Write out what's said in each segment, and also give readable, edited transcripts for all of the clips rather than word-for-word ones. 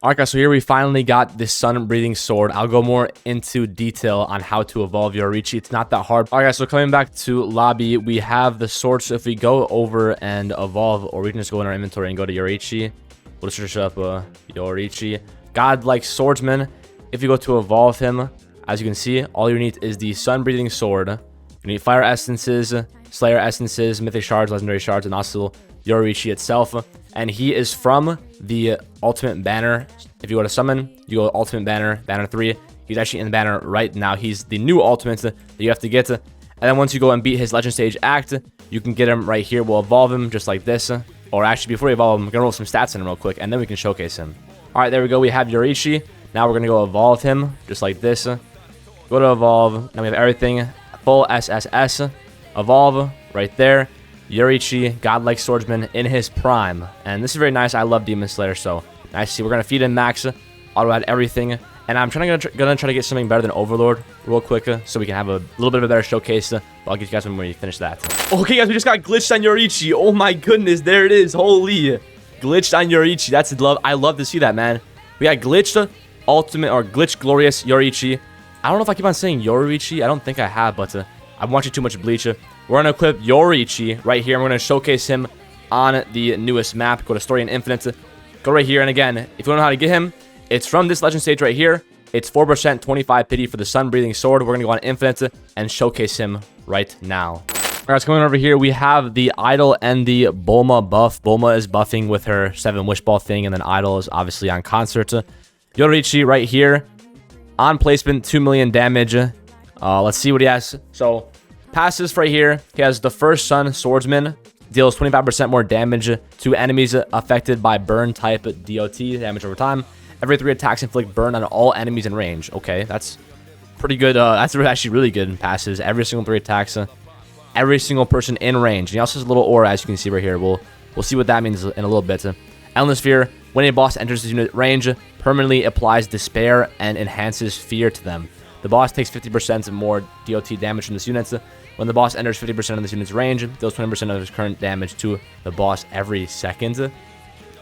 Alright guys, so here we finally got this sun-breathing sword. I'll go more into detail on how to evolve Yoriichi. It's not that hard. Alright guys, so coming back to lobby, we have the sword. So if we go over and evolve, or we can just go in our inventory and go to Yoriichi. We'll just search up Yoriichi. Godlike swordsman. If you go to evolve him, as you can see, all you need is the sun-breathing sword. You need fire essences, slayer essences, mythic shards, legendary shards, and also Yoriichi itself. And he is from the ultimate banner. If you go to summon, you go ultimate banner, banner 3. He's actually in the banner right now. He's the new ultimate that you have to get. And then once you go and beat his legend stage act, you can get him right here. We'll evolve him just like this. Or actually, before we evolve him, we're going to roll some stats in him real quick, and then we can showcase him. All right, there we go. We have Yoriichi. Now we're going to go evolve him just like this. Go to evolve. Now we have everything. Full SSS. Evolve right there. Yoriichi, godlike swordsman in his prime. And this is very nice. I love Demon Slayer, so nice to see. We're going to feed in max, auto add everything. And I'm gonna try to get something better than Overlord real quick, so we can have a little bit of a better showcase. But I'll get you guys when we finish that. Okay, guys, we just got glitched on Yoriichi. Oh my goodness, there it is. Holy. Glitched on Yoriichi. That's love. I love to see that, man. We got glitched ultimate or glitched glorious Yoriichi. I don't know if I keep on saying Yoriichi. I don't think I have, but I'm watching too much Bleach. We're going to equip Yoriichi right here. And we're going to showcase him on the newest map. Go to Story and Infinite. Go right here. And again, if you don't know how to get him, it's from this legend stage right here. It's 4%, 25 pity for the sun-breathing sword. We're going to go on Infinite and showcase him right now. All right, coming over here, we have the Idol and the Bulma buff. Bulma is buffing with her 7 wish ball thing. And then Idol is obviously on concert. Yoriichi right here. On placement, 2 million damage. Let's see what he has. So passes right here. He has the first Sun Swordsman. Deals 25% more damage to enemies affected by burn type DOT, damage over time. Every 3 attacks inflict burn on all enemies in range. Okay, that's pretty good. That's actually really good in passes. Every single 3 attacks. Every single person in range. And he also has a little aura, as you can see right here. We'll see what that means in a little bit. Endless Fear. When a boss enters his unit range, permanently applies despair and enhances fear to them. The boss takes 50% more DOT damage from this unit. When the boss enters 50% of this unit's range, deals 20% of his current damage to the boss every second.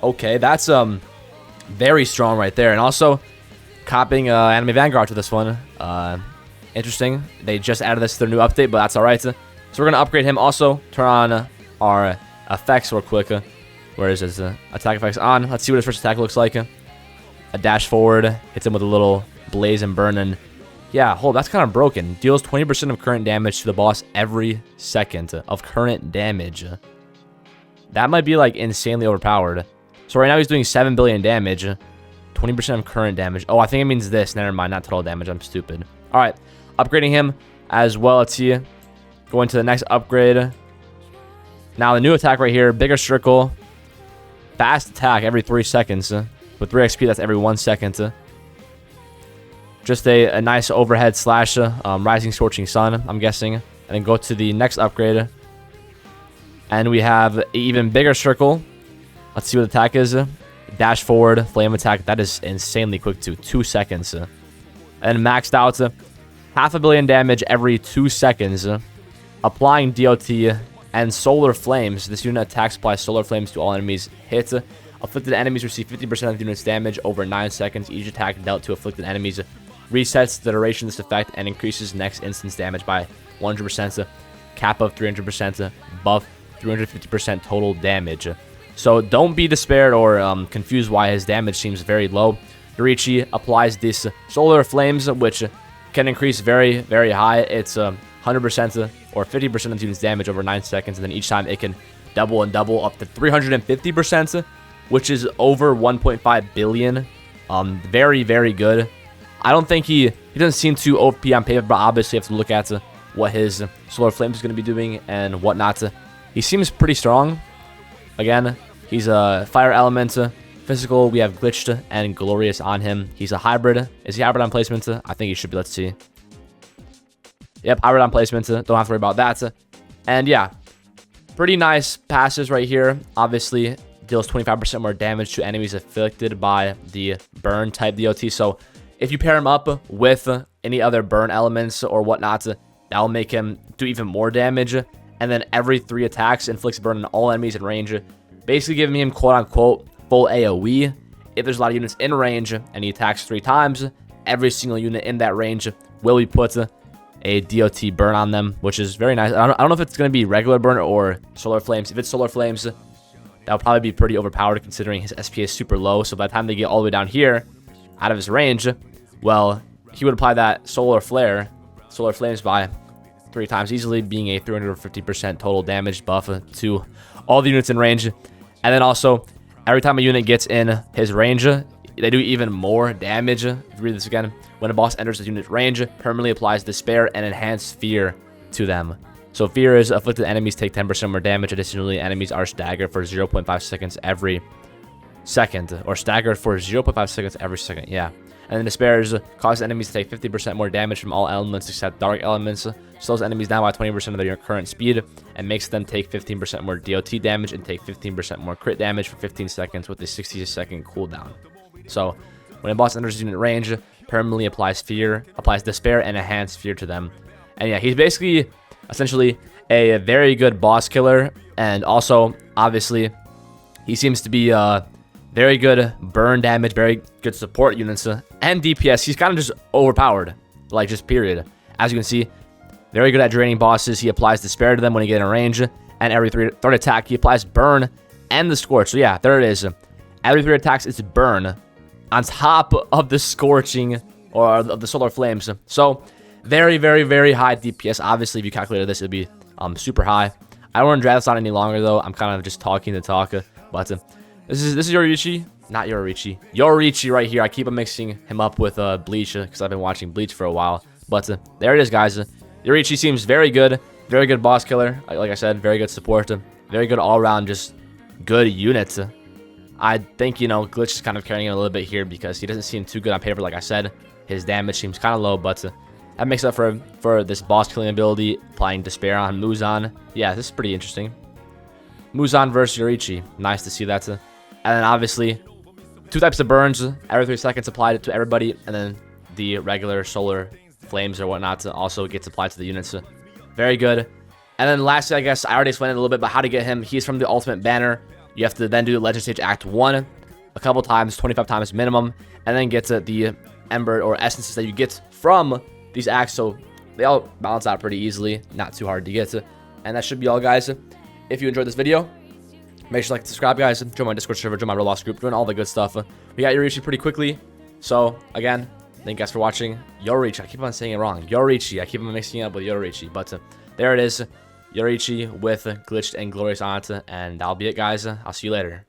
Okay, that's very strong right there. And also, copying Anime Vanguard to this one. Interesting. They just added this to their new update, but that's alright. So we're going to upgrade him. Also, turn on our effects real quick. Where is his attack effects on? Let's see what his first attack looks like. A dash forward. Hits him with a little blaze and burn. And yeah, hold, that's kind of broken. Deals 20% of current damage to the boss every second of current damage. That might be like insanely overpowered. So right now he's doing 7 billion damage. 20% of current damage. Oh, I think it means this. Never mind, not total damage. I'm stupid. All right, upgrading him as well. Let's see. Going to the next upgrade. Now the new attack right here. Bigger circle. Fast attack every 3 seconds. With 3 XP, that's every 1 second. Just a nice overhead slash. Rising Scorching Sun, I'm guessing. And then go to the next upgrade. And we have an even bigger circle. Let's see what the attack is. Dash forward, flame attack. That is insanely quick too. 2 seconds. And maxed out. 500 million damage every 2 seconds. Applying DOT and solar flames. This unit attacks applies solar flames to all enemies hit. Afflicted enemies receive 50% of the unit's damage over 9 seconds. Each attack dealt to afflicted enemies resets the duration of this effect and increases next instance damage by 100%. Cap of 300%. Buff 350% total damage. So don't be despaired or confused why his damage seems very low. Yoriichi applies this solar flames, which can increase very, very high. It's 100% or 50% of the unit's damage over 9 seconds. And then each time it can double and double up to 350%, which is over 1.5 billion. Very, very good. I don't think he doesn't seem too OP on paper, but obviously you have to look at what his solar flames is going to be doing and whatnot. He seems pretty strong. Again, he's a fire element. Physical, we have glitched and glorious on him. He's a hybrid. Is he hybrid on placement? I think he should be. Let's see. Yep, hybrid on placement. Don't have to worry about that. And yeah, pretty nice passes right here. Obviously, deals 25% more damage to enemies afflicted by the burn type DOT. So if you pair him up with any other burn elements or whatnot, that'll make him do even more damage. And then every 3 attacks inflicts burn on all enemies in range, basically giving him quote-unquote full AoE. if there's a lot of units in range and he attacks 3 times, every single unit in that range will be put a DOT burn on them, which is very nice. I don't know if it's going to be regular burn or solar flames. If it's solar flames, that would probably be pretty overpowered considering his SP is super low. So by the time they get all the way down here out of his range, well, he would apply that solar flames by 3 times easily, being a 350% total damage buff to all the units in range. And then also, every time a unit gets in his range, they do even more damage. If you read this again, when a boss enters the unit's range, permanently applies Despair and Enhanced Fear to them. So Fear is afflicted enemies take 10% more damage. Additionally, enemies are staggered for 0.5 seconds every second, or staggered for 0.5 seconds every second. Yeah. And then Despairs cause enemies to take 50% more damage from all elements except dark elements. Slows enemies down by 20% of their current speed and makes them take 15% more DOT damage and take 15% more crit damage for 15 seconds with a 60-second cooldown. So when a boss enters unit range, permanently applies Despair and Enhanced Fear to them. And yeah, he's basically essentially a very good boss killer, and also obviously he seems to be very good burn damage, very good support units, and DPS. He's kind of just overpowered, like, just period. As you can see, very good at draining bosses. He applies Despair to them when he gets in range, and every third attack he applies Burn and the Scorch. So yeah, there it is. Every 3 attacks it's Burn on top of the Scorching or of the Solar Flames. So very, very, very high DPS. Obviously, if you calculated this, it would be super high. I don't want to drag this on any longer though. I'm kind of just talking to talk, but this is Yoriichi, not Yoriichi. Yoriichi right here. I keep on mixing him up with Bleach because I've been watching Bleach for a while. But there it is, guys. Yoriichi seems very good boss killer. Like I said, very good support, very good all around, just good units. I think, you know, Glitch is kind of carrying him a little bit here because he doesn't seem too good on paper. Like I said, his damage seems kind of low, but that makes up for this boss killing ability, applying Despair on Muzan. Yeah, this is pretty interesting. Muzan versus Yoriichi. Nice to see that. And then obviously 2 types of burns every 3 seconds applied to everybody, and then the regular solar flames or whatnot also gets applied to the units. Very good. And then lastly, I guess I already explained a little bit about how to get him. He's from the Ultimate Banner. You have to then do Legend Stage Act 1 a couple times, 25 times minimum, and then get to the Ember or Essences that you get from these acts. So they all balance out pretty easily, not too hard to get to. And that should be all, guys. If you enjoyed this video, make sure to like and subscribe, guys. Join my Discord server, join my Roblox group, join all the good stuff. We got Yoriichi pretty quickly. So again, thank you guys for watching. Yoriichi, I keep on saying it wrong. Yoriichi, I keep on mixing it up with Yoriichi, but there it is. Yoriichi with Glitched and Glorious on it, and that'll be it, guys. I'll see you later.